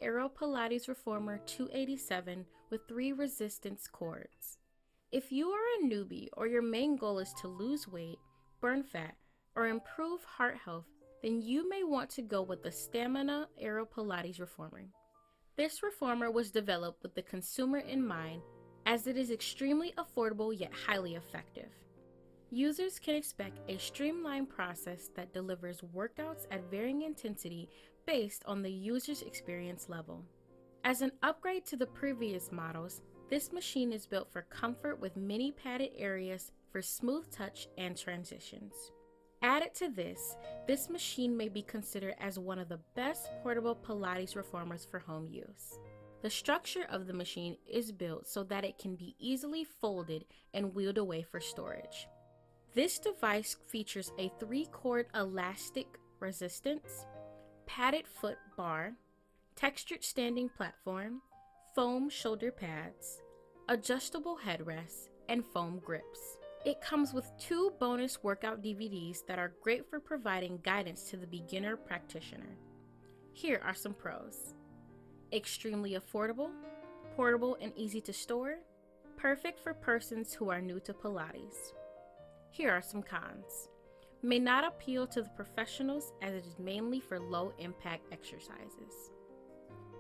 AeroPilates Reformer 287 with 3 resistance cords. If you are a newbie or your main goal is to lose weight, burn fat, or improve heart health, then you may want to go with the Stamina AeroPilates Reformer. This reformer was developed with the consumer in mind, as it is extremely affordable yet highly effective. Users can expect a streamlined process that delivers workouts at varying intensity based on the user's experience level. As an upgrade to the previous models, this machine is built for comfort with many padded areas for smooth touch and transitions. Added to this machine may be considered as one of the best portable Pilates reformers for home use. The structure of the machine is built so that it can be easily folded and wheeled away for storage. This device features a 3-cord elastic resistance, padded foot bar, textured standing platform, foam shoulder pads, adjustable headrests, and foam grips. It comes with 2 bonus workout DVDs that are great for providing guidance to the beginner practitioner. Here are some pros. Extremely affordable, portable and easy to store, perfect for persons who are new to Pilates. Here are some cons. May not appeal to the professionals as it is mainly for low impact exercises.